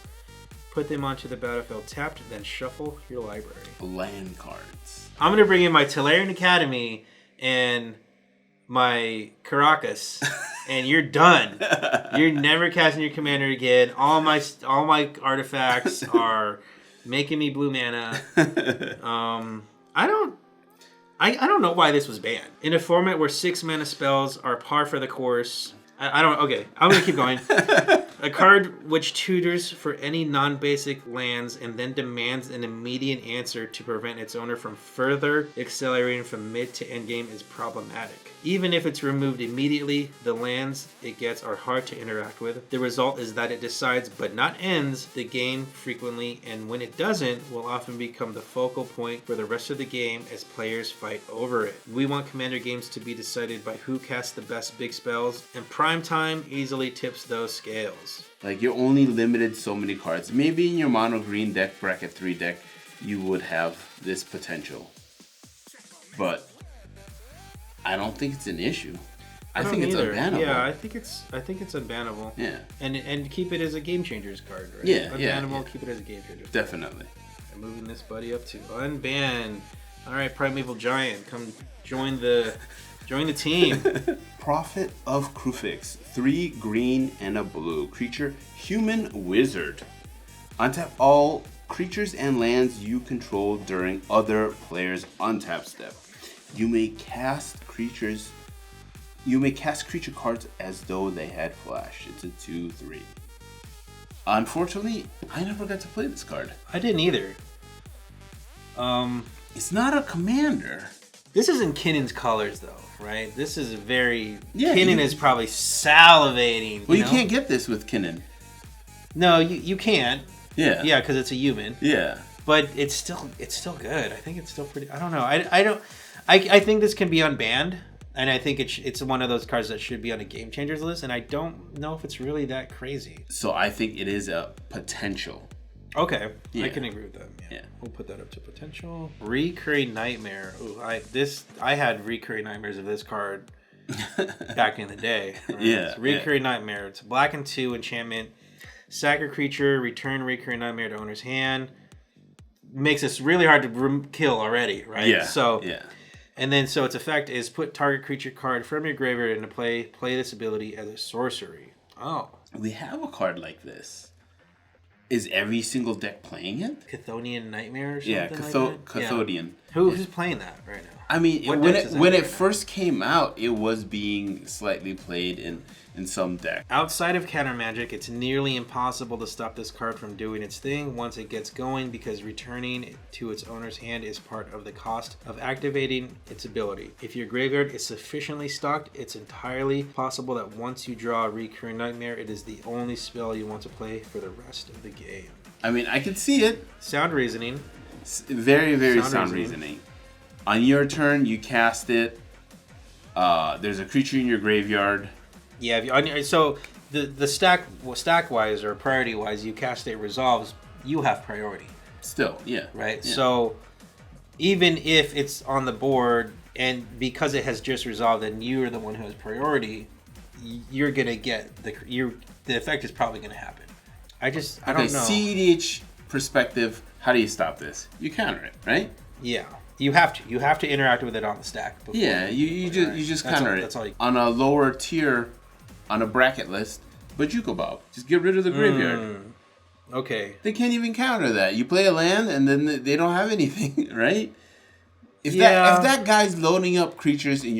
Put them onto the battlefield tapped, then shuffle your library. Land cards. I'm going to bring in my Tolarian Academy and my Caracas, and you're done. You're never casting your commander again. All my artifacts are making me blue mana. I don't know why this was banned. In a format where 6 mana spells are par for the course. Okay, I'm going to keep going. A card which tutors for any non-basic lands and then demands an immediate answer to prevent its owner from further accelerating from mid to end game is problematic. Even if it's removed immediately, the lands it gets are hard to interact with. The result is that it decides, but not ends, the game frequently, and when it doesn't, will often become the focal point for the rest of the game as players fight over it. We want Commander games to be decided by who casts the best big spells, and Prime Time easily tips those scales. Like, you're only limited so many cards. Maybe in your mono green deck, bracket 3 deck, you would have this potential. But I don't think it's an issue. I think it's unbannable. Yeah, I think it's unbannable. Yeah. And keep it as a game changers card, right? Yeah, unbannable, keep it as a game changer. Definitely. I'm moving this buddy up to unbanned. All right, Primeval Giant, come join the team. Prophet of Krufix, 3 green and a blue. Creature, human wizard. Untap all creatures and lands you control during other players' untap step. You may cast creature cards as though they had flash. It's a 2/3. Unfortunately, I never got to play this card. I didn't either. It's not a commander. This is in Kinnon's colors, though, right? This is very... Yeah, Kinnon is probably salivating. Well, you can't get this with Kinnon. No, you can't. Yeah. Yeah, because it's a human. Yeah. But it's still good. I think it's still pretty... I don't know. I think this can be unbanned, and I think it's one of those cards that should be on a Game Changers list, and I don't know if it's really that crazy. So I think it is a potential. Okay, yeah. I can agree with that. Yeah. We'll put that up to potential. Recurring Nightmare. Ooh, I had Recurring Nightmares of this card back in the day. Right? Yeah. It's Recurring Nightmare. It's a black and 2 enchantment. Sack a creature, return Recurring Nightmare to owner's hand. Makes this really hard to kill already, right? Yeah. So yeah. And then so its effect is put target creature card from your graveyard into play. Play this ability as a sorcery. Oh. We have a card like this. Is every single deck playing it? Chthonian Nightmare or something Chthonian. Yeah. Who's playing that right now? I mean, when it first came out, it was being slightly played in some decks. Outside of counter magic, it's nearly impossible to stop this card from doing its thing once it gets going, because returning it to its owner's hand is part of the cost of activating its ability. If your graveyard is sufficiently stocked, it's entirely possible that once you draw a Recurring Nightmare, it is the only spell you want to play for the rest of the game. I mean, I can see it. Sound reasoning. Very, very sound reasoning. On your turn, you cast it. There's a creature in your graveyard. Yeah, so the stack wise or priority wise, you cast it resolves, you have priority. Still, yeah. Right? Yeah. So even if it's on the board and because it has just resolved and you're the one who has priority, you're gonna get the effect is probably gonna happen. I don't know. CEDH perspective, how do you stop this? You counter it, right? Yeah. You have to interact with it on the stack. Yeah, you just kind of on a lower tier, on a bracket list. Bajuka Bob, just get rid of the graveyard. Okay. They can't even counter that. You play a land and then they don't have anything, right? If that guy's loading up creatures in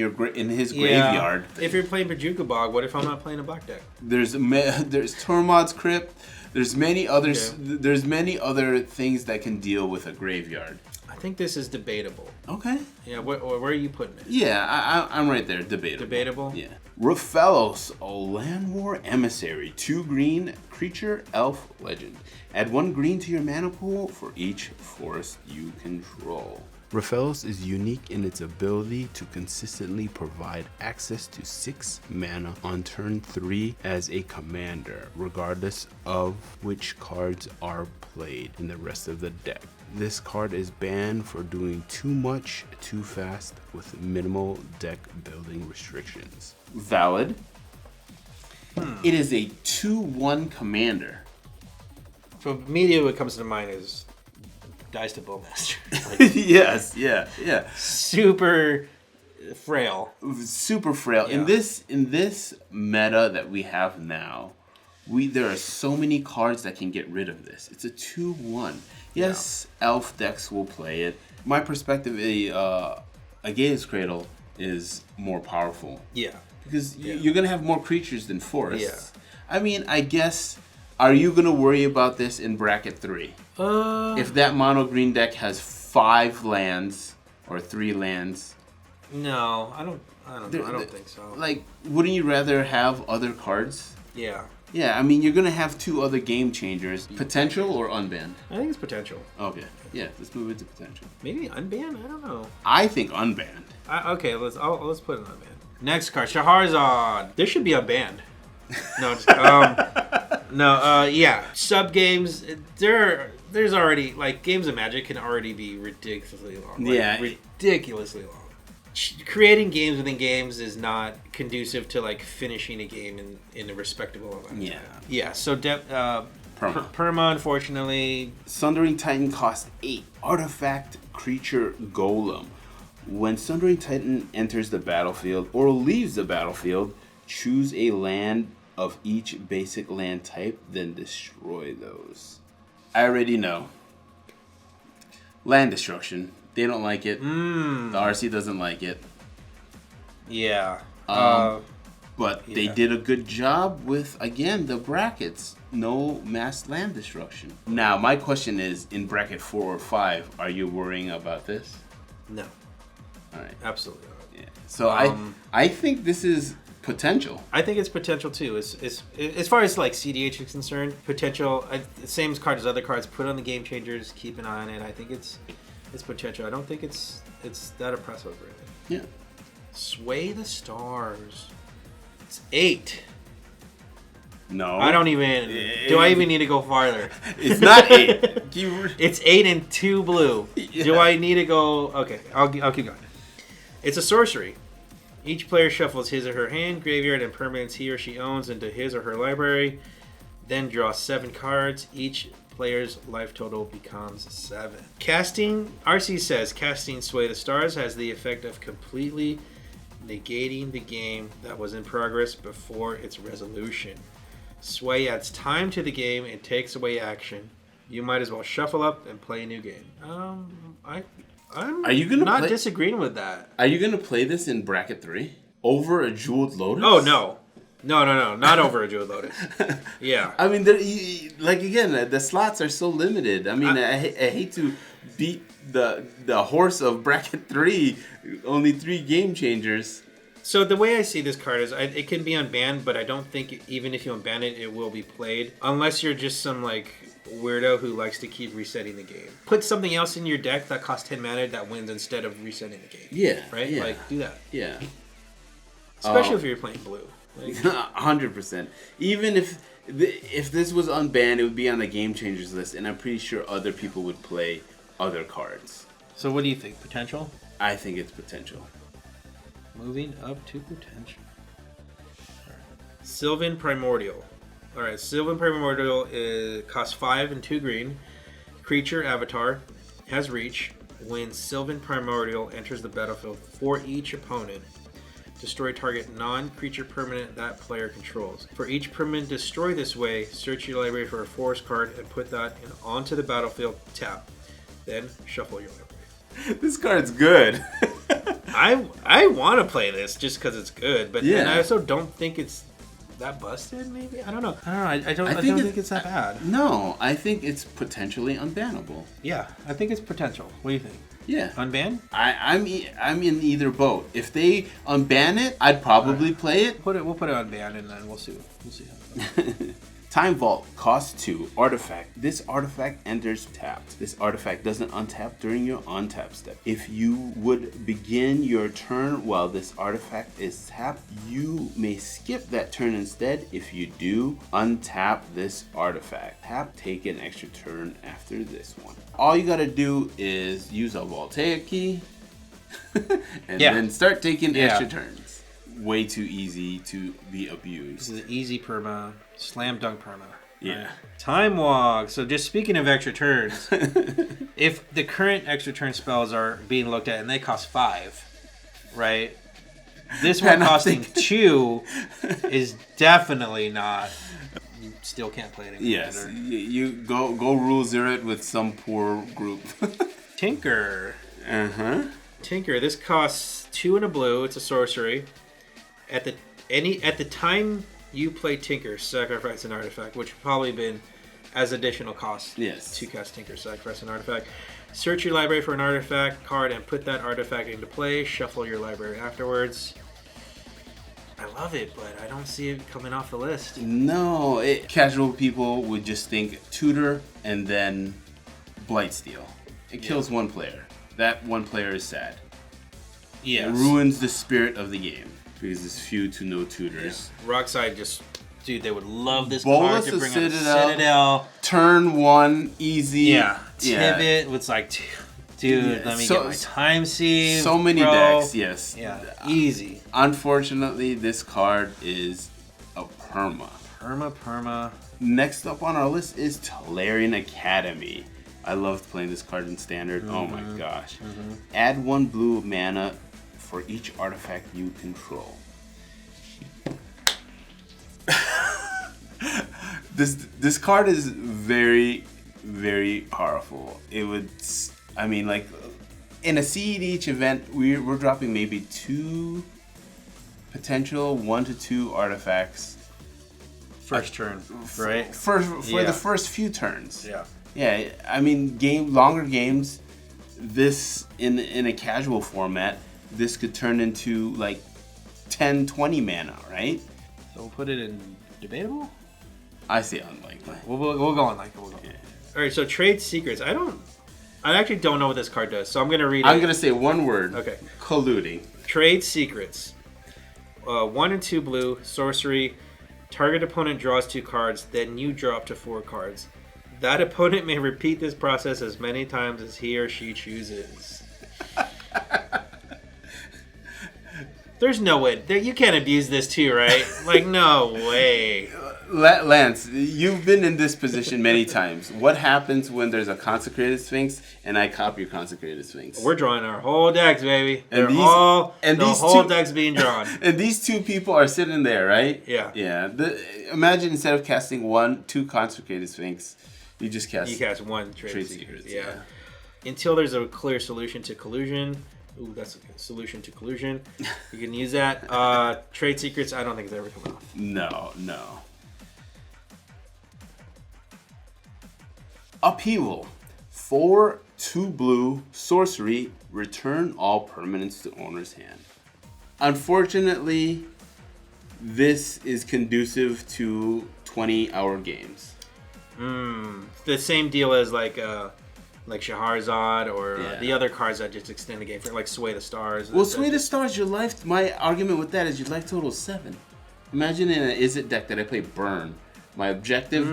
his graveyard. If you're playing Bajuka Bog, what if I'm not playing a black deck? There's Tormod's Crypt. There's many others. Okay. There's many other things that can deal with a graveyard. I think this is debatable. Okay. Yeah. Where are you putting it? Yeah, I'm right there. Debatable. Debatable. Yeah. Raphalos, a Land War Emissary, 2 green creature, elf, legend. Add 1 green to your mana pool for each forest you control. Raphalos is unique in its ability to consistently provide access to 6 mana on turn 3 as a commander, regardless of which cards are played in the rest of the deck. This card is banned for doing too much, too fast, with minimal deck building restrictions. Valid. It is a 2/1 commander. So immediately what comes to mind is Dice to Bowmaster. Yes, yeah. Super frail. Super frail. Yeah. In this meta that we have now, there are so many cards that can get rid of this. It's a 2/1. Yes, elf decks will play it. My perspective, a Gaea's Cradle is more powerful. Yeah. Because you're going to have more creatures than forests. Yeah. I mean, I guess, are you going to worry about this in bracket 3? If that mono green deck has 5 lands or 3 lands? No, I don't think so. Like, wouldn't you rather have other cards? Yeah. Yeah, I mean, you're going to have 2 other game changers. Potential or unbanned? I think it's potential. Okay. Yeah, let's move into potential. Maybe unbanned? I don't know. I think unbanned. Okay, let's put it unbanned. Next card, Shahrazad. This should be unbanned. No, yeah. Sub games, there's already, like, games of Magic can already be ridiculously long. Like, ridiculously long. Creating games within games is not conducive to, like, finishing a game in a respectable amount of time. Yeah, so Perma, unfortunately. Sundering Titan cost 8. Artifact creature Golem. When Sundering Titan enters the battlefield or leaves the battlefield, choose a land of each basic land type, then destroy those. I already know. Land destruction. They don't like it. The RC doesn't like it. Yeah. But they did a good job with, again, the brackets. No mass land destruction. Now, my question is, in bracket 4 or 5, are you worrying about this? No. All right. Absolutely not. Yeah. So I think this is potential. I think it's potential too. As far as like CDH is concerned, potential. Same card as other cards. Put on the game changers. Keep an eye on it. I think it's potential. I don't think it's that oppressive really. Yeah. Sway the Stars. It's 8. No. I don't even. Do I even need to go farther? It's not 8. It's 8 and 2 blue. Yeah. Do I need to go? Okay, I'll keep going. It's a sorcery. Each player shuffles his or her hand, graveyard, and permanents he or she owns into his or her library. Then draw 7 cards. Each player's life total becomes 7. Casting, RC says, casting Sway the Stars has the effect of completely negating the game that was in progress before its resolution. Sway adds time to the game and takes away action. You might as well shuffle up and play a new game. I'm not disagreeing with that. Are you going to play this in bracket 3? Over a Jeweled Lotus? Oh, no. No. Not over a Jeweled Lotus. Yeah. I mean, again, the slots are so limited. I mean, I hate to beat the horse of bracket 3. Only 3 game changers. So the way I see this card is it can be unbanned, but I don't think even if you unban it, it will be played. Unless you're just some, like, weirdo who likes to keep resetting the game. Put something else in your deck that costs 10 mana that wins instead of resetting the game. Yeah. Right? Yeah. Like, do that. Yeah. Especially if you're playing blue. Like, 100%. Even if this was unbanned, it would be on the game changers list, and I'm pretty sure other people would play other cards. So what do you think? Potential? I think it's potential. Moving up to potential. All right. Sylvan Primordial. All right, Sylvan Primordial costs 5 and 2 green. Creature avatar, has reach. when Sylvan Primordial enters the battlefield for each opponent, destroy target non-creature permanent that player controls. For each permanent destroyed this way, search your library for a forest card and put that onto the battlefield, tap. Then shuffle your library. This card's good. I want to play this just because it's good, but then I also don't think it's that busted, maybe? I don't know. I don't think it's that bad. No, I think it's potentially unbannable. Yeah, I think it's potential. What do you think? Yeah. Unban? I'm in either boat. If they unban it, I'd probably play it. We'll put it on ban and then we'll see how it goes. Time Vault costs 2. Artifact. This artifact enters tapped. This artifact doesn't untap during your untap step. If you would begin your turn while this artifact is tapped, you may skip that turn instead. If you do, untap this artifact. Tap, take an extra turn after this one. All you gotta do is use a Voltaic key and then start taking extra turns. Way too easy to be abused. This is an easy perma, slam dunk perma. Yeah. Right. Time Walk. So just speaking of extra turns, if the current extra turn spells are being looked at and they cost 5, right? This one costing 2 is definitely not. You still can't play it anymore. Yes. You go rule 0 it with some poor group. Tinker. Tinker. This costs 2 and a blue. It's a sorcery. At the time you play Tinker, sacrifice an artifact, which would probably been as additional cost. Yes. To cast Tinker, sacrifice an artifact. Search your library for an artifact card and put that artifact into play. Shuffle your library afterwards. I love it, but I don't see it coming off the list. No, casual people would just think tutor and then Blightsteel. It kills one player. That one player is sad. Yes. It ruins the spirit of the game. Because it's few to no tutors. Yeah. Rockside just... Dude, they would love this Bolus card to bring Citadel, up Citadel. Turn 1, easy. Yeah. Tibet was like... Dude, let me get my time sieve. So many decks, yes. Yeah, easy. Unfortunately, this card is a perma. Perma. Next up on our list is Tolarian Academy. I loved playing this card in Standard. Oh my gosh. Add 1 blue mana for each artifact you control. This card is very, very powerful. It would, I mean, like in a seed each event, we're dropping maybe 2 potential 1 to 2 artifacts. First turn, right? For the first few turns. Yeah. Yeah, I mean, longer games. This in a casual format. This could turn into like 10, 20 mana, right? So we'll put it in debatable? I say unlikely. We'll go unlikely. Yeah. All right, so Trade Secrets. I actually don't know what this card does, so I'm going to read it. I'm going to say one word. Okay. Colluding. Trade Secrets. 1 and 2 blue, sorcery. Target opponent draws 2 cards, then you draw up to 4 cards. That opponent may repeat this process as many times as he or she chooses. There's no way. You can't abuse this too, right? Like, no way. Lance, you've been in this position many times. What happens when there's a Consecrated Sphinx and I copy your Consecrated Sphinx? We're drawing our whole decks, baby. The whole deck's being drawn. And these 2 people are sitting there, right? Yeah. Yeah. Imagine instead of casting 2 Consecrated Sphinx, you just cast... You cast 1 Trade Secrets. Yeah. Until there's a clear solution to collusion. Ooh, that's a solution to collusion. You can use that. Trade Secrets, I don't think it's ever come off. No. Upheaval. 4, 2 blue, sorcery, return all permanents to owner's hand. Unfortunately, this is conducive to 20-hour games. The same deal as like Shahrazad or the other cards that just extend the game for like Sway the Stars. Well, Sway the Stars, my argument with that is your life total is 7. Imagine in an Is It deck that I play Burn. My objective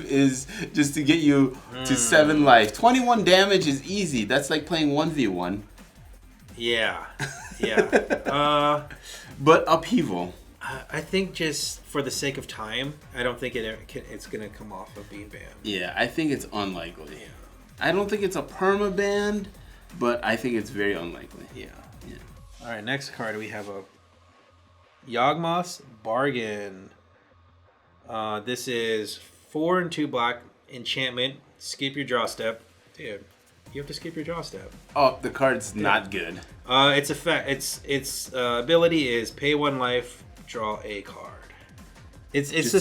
is just to get you to 7 life. 21 damage is easy. That's like playing 1v1. Yeah. But Upheaval. I think just for the sake of time, I don't think it's going to come off of being banned. Yeah, I think it's unlikely. I don't think it's a perma-banned, but I think it's very unlikely. Yeah. All right, next card we have a Yawgmoth's Bargain. This is 4 and 2 black enchantment. Skip your draw step. Dude, you have to skip your draw step. Oh, the card's not good. Its effect, its ability is pay 1 life, draw a card. It is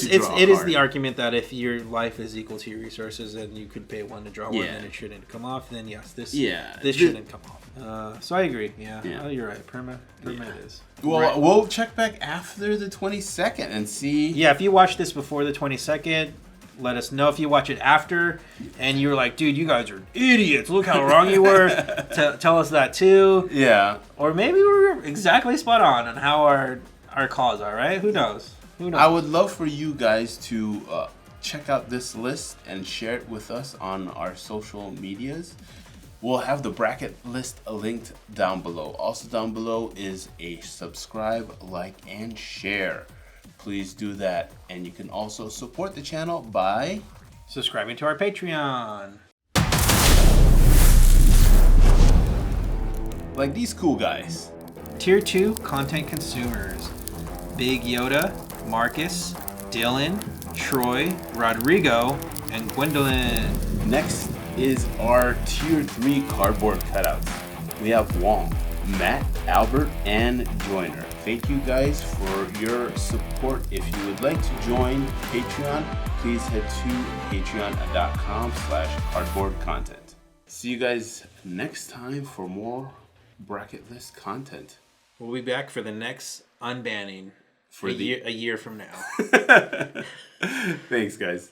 the argument that if your life is equal to your resources and you could pay 1 to draw 1, then it shouldn't come off. Then yes, this shouldn't come off. So I agree. Yeah. Oh, you're right. Perma it is. Well, we'll check back after the 22nd and see. Yeah, if you watch this before the 22nd, let us know. If you watch it after and you're like, dude, you guys are idiots. Look how wrong you were. Tell us that too. Yeah. Or maybe we were exactly spot on how our calls are, right? Who knows? I would love for you guys to check out this list and share it with us on our social medias. We'll have the bracket list linked down below. Also down below is a subscribe, like, and share. Please do that. And you can also support the channel by subscribing to our Patreon. Like these cool guys. Tier 2 content consumers. Big Yoda, Marcus, Dylan, Troy, Rodrigo, and Gwendolyn. Next is our Tier 3 cardboard cutouts. We have Wong, Matt, Albert, and Joyner. Thank you guys for your support. If you would like to join Patreon, please head to patreon.com/cardboardcontent. See you guys next time for more bracket list content. We'll be back for the next unbanning. A year from now. Thanks, guys.